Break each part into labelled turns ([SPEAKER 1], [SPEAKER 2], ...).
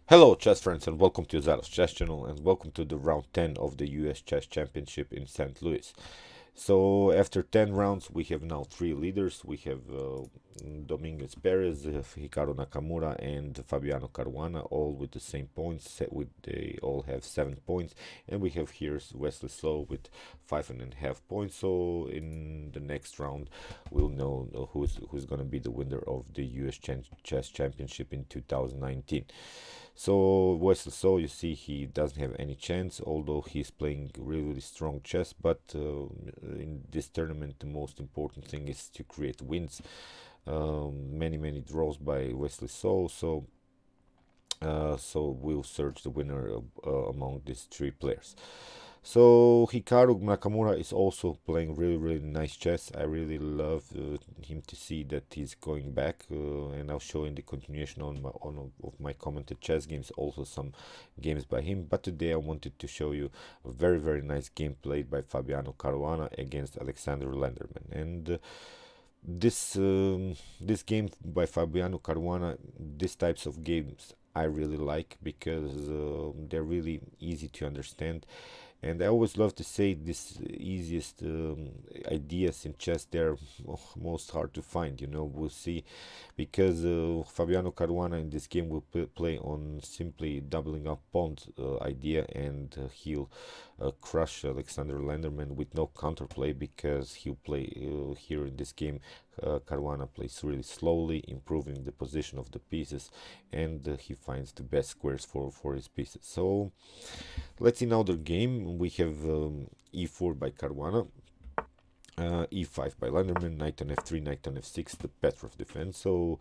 [SPEAKER 1] Hello chess friends and welcome to Zaros Chess Channel and welcome to the round 10 of the US Chess Championship in St. Louis. So after 10 rounds we have now 3 leaders. We have Dominguez Perez, Hikaru Nakamura and Fabiano Caruana, all with the same points. They all have 7 points, and we have here Wesley So with 5.5 points. So in the next round we'll know who's going to be the winner of the US Chess Championship in 2019. So Wesley So, you see, he doesn't have any chance, although he's playing really strong chess. But in this tournament, the most important thing is to create wins. Many draws by Wesley So. So we'll search the winner among these 3 players. So Hikaru Nakamura is also playing really nice chess. I really love him to see that he's going back, and I'll show in the continuation of my commented chess games also some games by him. But today I wanted to show you a very nice game played by Fabiano Caruana against Alexandr Lenderman. And this game by Fabiano Caruana, these types of games I really like because they're really easy to understand. And I always love to say this easiest ideas in chess, they're most hard to find. We'll see, because Fabiano Caruana in this game will play on simply doubling up pawns idea, and he'll crush Alexandr Lenderman with no counterplay, because he'll play here in this game. Caruana plays really slowly, improving the position of the pieces, and he finds the best squares for his pieces. So let's see now the game. We have e4 by Caruana, e5 by Lenderman, knight on f3, knight on f6, the Petrov defense. So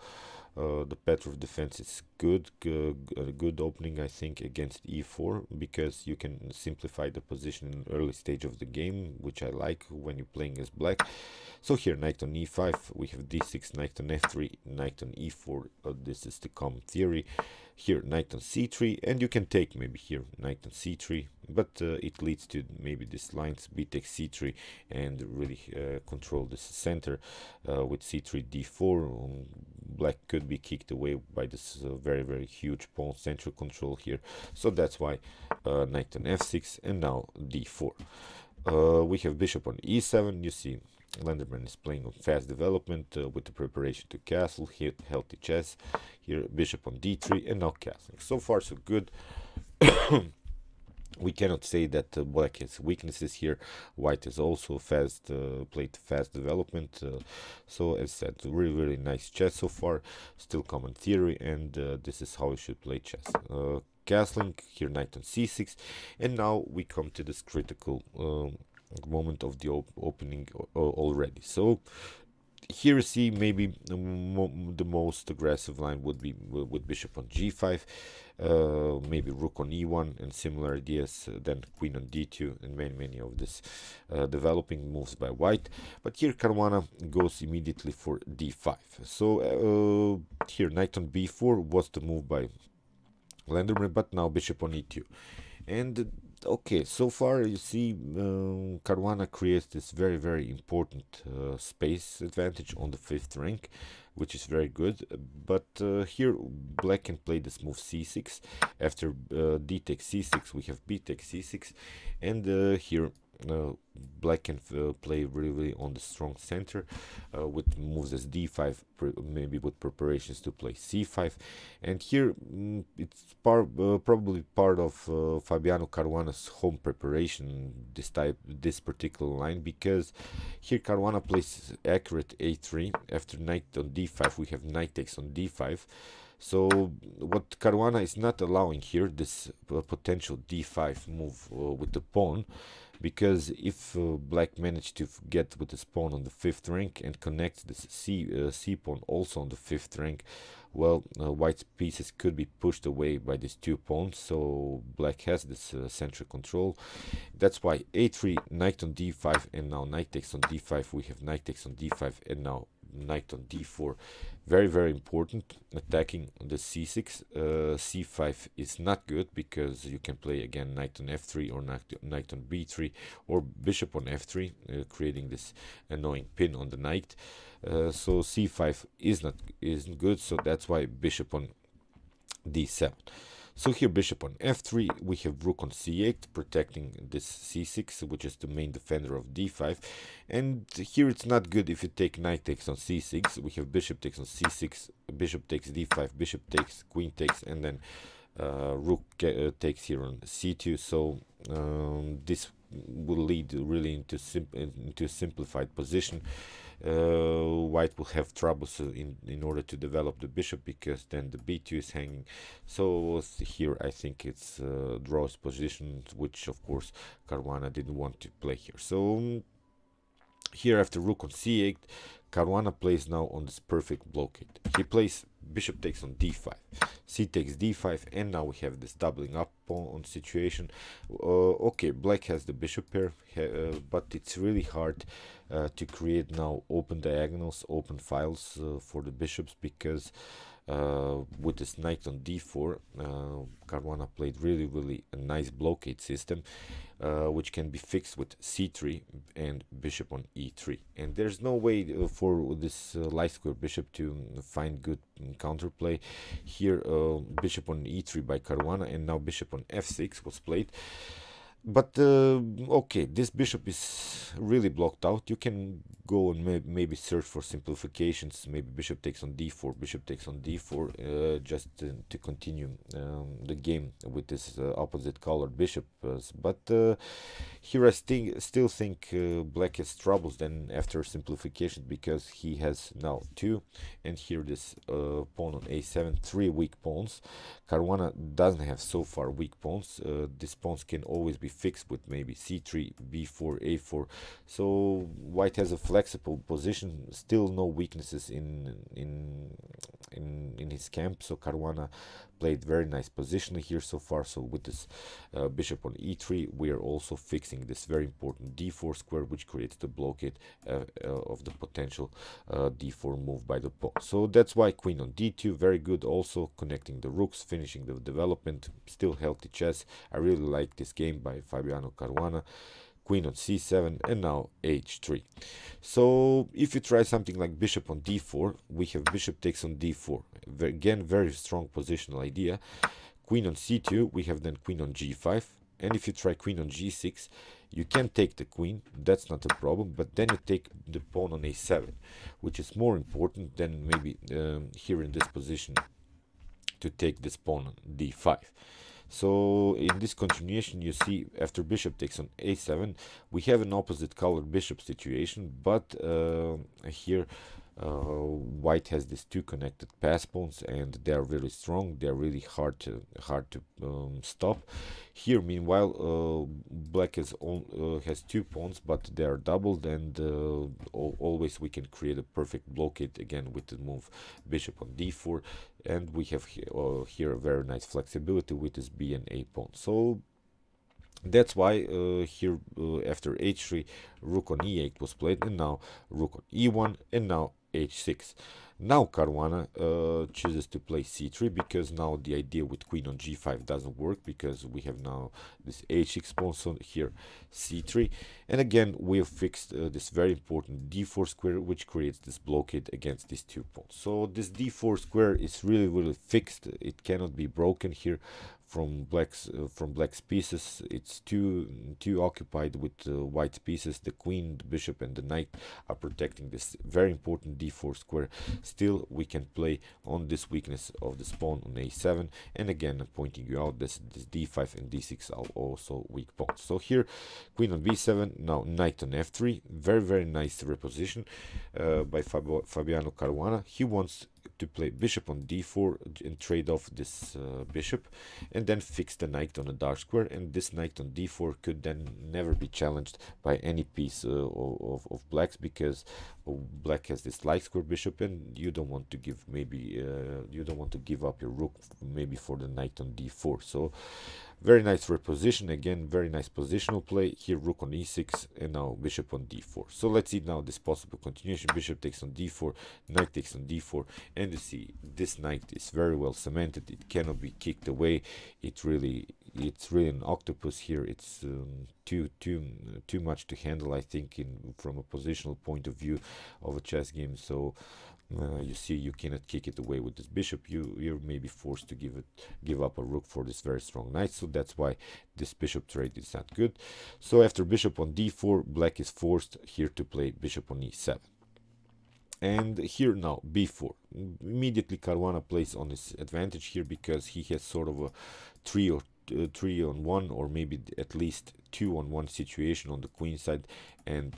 [SPEAKER 1] the Petrov defense is a good opening, I think, against e4, because you can simplify the position in early stage of the game, which I like when you're playing as black. So here, knight on e5, we have d6, knight on f3, knight on e4. This is the common theory. Here, knight on c3, and you can take maybe here knight on c3, but it leads to maybe this lines b takes c3, and really control this center with c3 d4. Black could be kicked away by this very huge pawn central control here. So that's why knight on f6, and now d4. We have bishop on e7. You see, Lenderman is playing on fast development with the preparation to castle, healthy chess. Here, bishop on d3, and now castling. So far, so good. We cannot say that black has weaknesses here. White is also played fast development. So as said, really nice chess so far. Still common theory, and this is how you should play chess. Castling here, knight on c6, and now we come to this critical moment of the opening already. So here you see maybe the most aggressive line would be with bishop on g5, maybe rook on e1, and similar ideas, then queen on d2, and many of this developing moves by white. But here Caruana goes immediately for d5. So here knight on b4 was the move by Lenderman, but now bishop on e2. And okay, so far you see Caruana creates this very important space advantage on the 5th rank, which is very good. But here black can play this move c6. After d takes c6, we have b takes c6, and here black can play really on the strong center with moves as d5, maybe with preparations to play c5. And here it's probably part of Fabiano Caruana's home preparation, this particular line, because here Caruana plays accurate a3. After knight on d5, we have knight takes on d5. So what Caruana is not allowing here, this potential d5 move with the pawn, because if black managed to get with his pawn on the 5th rank and connects this c pawn also on the 5th rank, well, white's pieces could be pushed away by these 2 pawns. So black has this central control. That's why a3, knight on d5, and now knight takes on d5. We have knight takes on d5, and now knight on d4. Very important, attacking the c6. c5 is not good, because you can play again knight on f3 or knight on b3 or bishop on f3, creating this annoying pin on the knight. So c5 isn't good, so that's why bishop on d7. So here bishop on f3, we have rook on c8 protecting this c6, which is the main defender of d5, and here it's not good if you take knight takes on c6. We have bishop takes on c6, bishop takes d5, bishop takes, queen takes, and then rook takes here on c2. So this will lead really into a simplified position. White will have troubles in order to develop the bishop, because then the b2 is hanging. So here I think it's draws position, which of course Caruana didn't want to play here. So here after rook on c8, Caruana plays now on this perfect blockade. He plays bishop takes on d5, c takes d5, and now we have this doubling up on situation. Okay, black has the bishop pair, but it's really hard to create now open diagonals, open files for the bishops, because with this knight on d4, Caruana played really a nice blockade system, which can be fixed with c3 and bishop on e3. And there's no way for this light square bishop to find good counterplay. Here bishop on e3 by Caruana, and now bishop on f6 was played. But okay, this bishop is really blocked out. You can go and maybe search for simplifications. Maybe bishop takes on d4, bishop takes on d4, just to continue the game with this opposite colored bishop. But here I still think black has troubles then after simplification, because he has now 2, and here this pawn on a7, 3 weak pawns. Caruana doesn't have so far weak pawns. These pawns can always be fixed with maybe c3, b4, a4. So white has a flexible position, still no weaknesses in his camp. So Caruana played very nice position here so far. So with this bishop on e3, we are also fixing this very important d4 square, which creates the blockade of the potential d4 move by the pawn. So that's why queen on d2, very good, also connecting the rooks, finishing the development. Still healthy chess. I really like this game by Fabiano Caruana. Queen on c7, and now h3. So if you try something like bishop on d4, we have bishop takes on d4. Again, very strong positional idea. Queen on c2, we have then queen on g5. And if you try queen on g6, you can take the queen, that's not a problem, but then you take the pawn on a7, which is more important than maybe here in this position to take this pawn on d5. So in this continuation, you see after bishop takes on a7, we have an opposite colored bishop situation, but here white has these 2 connected pass pawns, and they are really strong. They are really hard to stop. Here, meanwhile, black has 2 pawns, but they are doubled, and always we can create a perfect blockade again with the move bishop on d4, and we have here a very nice flexibility with this b and a pawn. So that's why here after h3, rook on e8 was played, and now rook on e1, and now h6. Now Caruana chooses to play c3, because now the idea with queen on g5 doesn't work, because we have now this h6 pawn. So here c3, and again we have fixed this very important d4 square, which creates this blockade against these 2 pawns. So this d4 square is really fixed. It cannot be broken here from black's pieces. It's too occupied with white pieces. The queen, the bishop, and the knight are protecting this very important d4 square. Still, we can play on this weakness of this pawn on a7, and again I'm pointing you out this d5 and d6 are also weak pawns. So here queen on b7, now knight on f3, very nice reposition by Fabiano Caruana. He wants to play bishop on d4 and trade off this bishop, and then fix the knight on a dark square, and this knight on d4 could then never be challenged by any piece of black's, because black has this light square bishop, and you don't want to give you don't want to give up your rook maybe for the knight on d4. So very nice reposition, again very nice positional play. Here rook on e6, and now bishop on d4. So let's see now this possible continuation. Bishop takes on d4, knight takes on d4, and you see this knight is very well cemented. It cannot be kicked away. It's really an octopus here. It's too much to handle, I think, from a positional point of view of a chess game. So You see, you cannot kick it away with this bishop. You're maybe forced to give up a rook for this very strong knight. So that's why this bishop trade is not good. So after bishop on d4, black is forced here to play bishop on e7. And here now b4. Immediately Caruana plays on his advantage here because he has sort of a 3-on-1 or maybe at least 2-on-1 situation on the queen side, and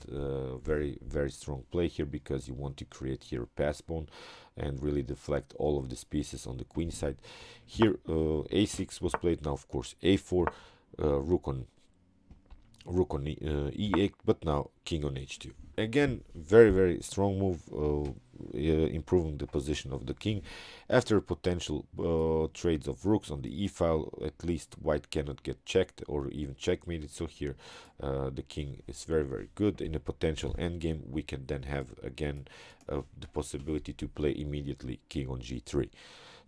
[SPEAKER 1] very strong play here because you want to create here a pass pawn and really deflect all of these pieces on the queen side. Here a6 was played. Now of course a4, rook on e8, but now king on h2. Again, very strong move, improving the position of the king. After potential trades of rooks on the e file, at least white cannot get checked or even checkmated. So here the king is very good. In a potential endgame, we can then have again the possibility to play immediately king on g3.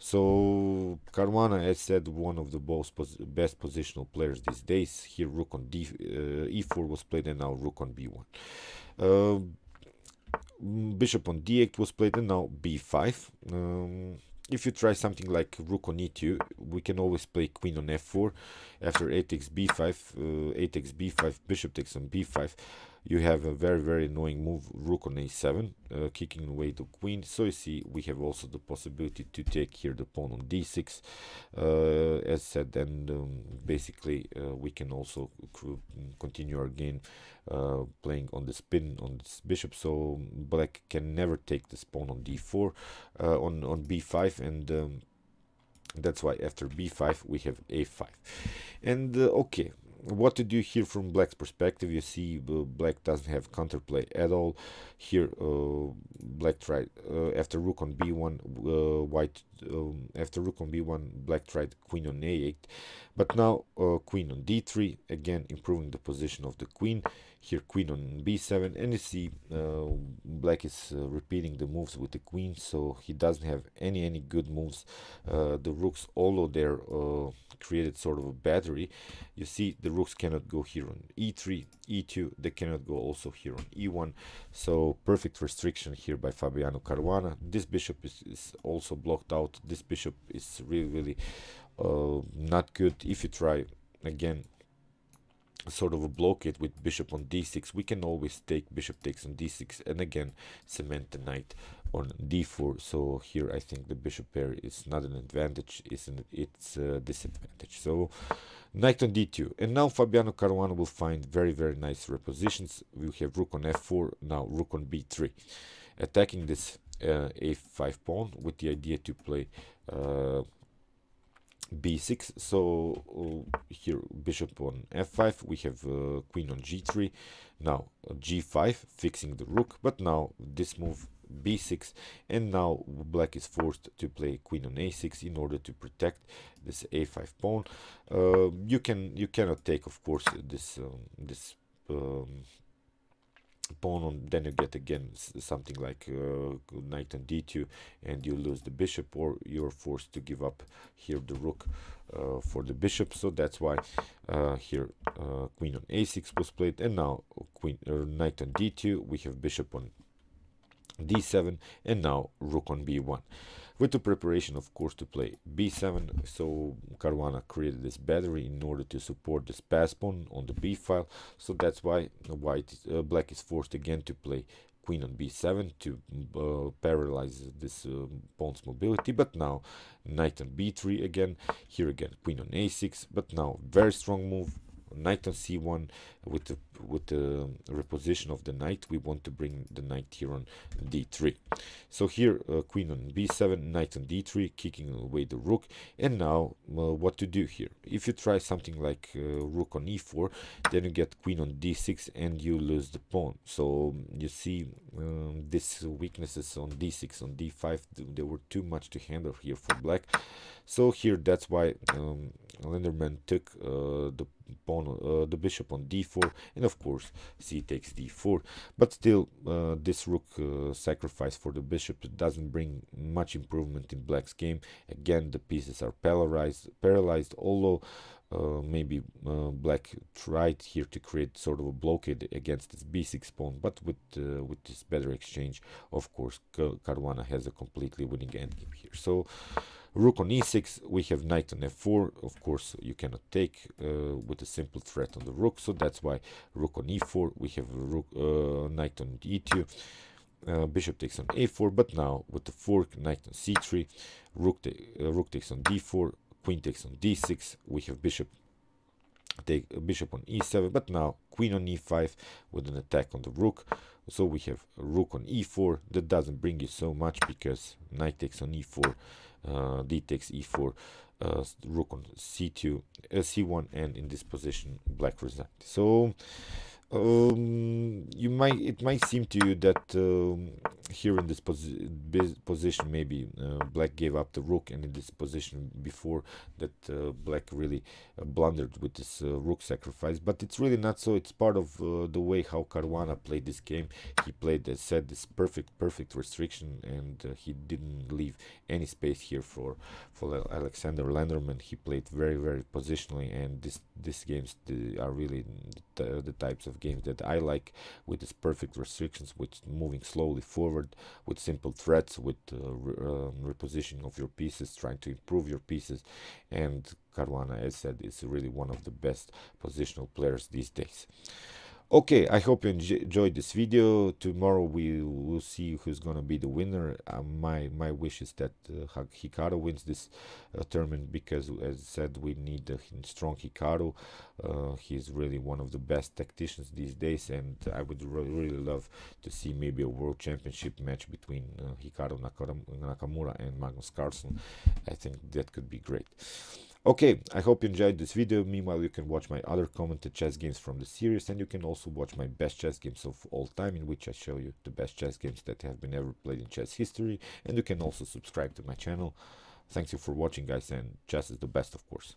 [SPEAKER 1] So Caruana, as said, one of the best positional players these days. Here rook on e4 was played, and now rook on b1. Bishop on d8 was played, and now b5. If you try something like rook on e2, we can always play queen on f4. After a takes b5, a takes b5, bishop takes on b5. You have a very annoying move, rook on a7, kicking away the queen. So you see, we have also the possibility to take here the pawn on d6, as said, and basically we can also continue our game playing on the spin on this bishop. So black can never take this pawn on d4, on b5, and that's why after b5 we have a5. And okay, what to do here from black's perspective? You see, black doesn't have counterplay at all. Here black tried after rook on b1, after rook on b1, black tried queen on a8, but now queen on d3, again improving the position of the queen. Here queen on b7, and you see black is repeating the moves with the queen, so he doesn't have any good moves. The rooks, although they're created sort of a battery, you see the rooks cannot go here on e3, e2, they cannot go also here on e1. So perfect restriction here by Fabiano Caruana. This bishop is also blocked out. This bishop is really not good. If you try again sort of a blockade with bishop on d6, we can always take bishop takes on d6 and again cement the knight on d4. So here I think the bishop pair is not an advantage, it's a disadvantage. So knight on d2, and now Fabiano Caruana will find very nice repositions. We have rook on f4, now rook on b3, attacking this a5 pawn with the idea to play b6. So here bishop on f5, we have queen on g3, now g5 fixing the rook, but now this move b6, and now black is forced to play queen on a6 in order to protect this a5 pawn. You cannot take, of course, this pawn on, then you get again something like knight on d2 and you lose the bishop, or you're forced to give up here the rook for the bishop. So that's why here queen on a6 was played, and now knight on d2, we have bishop on d7, and now rook on b1, with the preparation, of course, to play b7. So Caruana created this battery in order to support this pass pawn on the b file. So that's why black is forced again to play queen on b7 to paralyze this pawn's mobility. But now knight on b3 again, here again queen on a6, but now very strong move, knight on c1. With the reposition of the knight, we want to bring the knight here on d3. So here queen on b7, knight on d3, kicking away the rook. And now what to do here? If you try something like rook on e4, then you get queen on d6 and you lose the pawn. So you see these weaknesses on d6, on d5, they were too much to handle here for black. So here that's why Lenderman took the pawn, the bishop on d4, and of course c takes d4. But still, this rook sacrifice for the bishop doesn't bring much improvement in black's game. Again, the pieces are paralyzed. Although black tried here to create sort of a blockade against this b6 pawn, but with this better exchange, of course, Caruana has a completely winning endgame here. So rook on e6, we have knight on f4. Of course, you cannot take with a simple threat on the rook, so that's why rook on e4. We have rook, knight on e2. Bishop takes on a4, but now with the fork, knight on c3, rook takes on d4, queen takes on d6. We have bishop on e7, but now queen on e5 with an attack on the rook. So we have rook on e4. That doesn't bring you so much because knight takes on e4, d takes e4, rook on c2, c1, and in this position black resigned. So it might seem to you that here in this position maybe black gave up the rook, and in this position before that black really blundered with this rook sacrifice, but it's really not so. It's part of the way how Caruana played this game. He played, as said, this perfect restriction, and he didn't leave any space here for Alexandr Lenderman. He played very positionally, and these games are really the types of games that I like, with this perfect restrictions, with moving slowly forward, with simple threats, with repositioning of your pieces, trying to improve your pieces. And Caruana, as said, is really one of the best positional players these days. Okay, I hope you enjoyed this video. Tomorrow we will see who's gonna be the winner. My wish is that Qd2 wins this tournament, because, as I said, we need a strong Qd2. He's really one of the best tacticians these days, and I would really love to see maybe a world championship match between Qd2 Nakamura and Magnus Carlsen. I think that could be great. Okay, I hope you enjoyed this video. Meanwhile, you can watch my other commented chess games from the series, and you can also watch my best chess games of all time, in which I show you the best chess games that have been ever played in chess history. And you can also subscribe to my channel. Thanks you for watching, guys, and chess is the best, of course.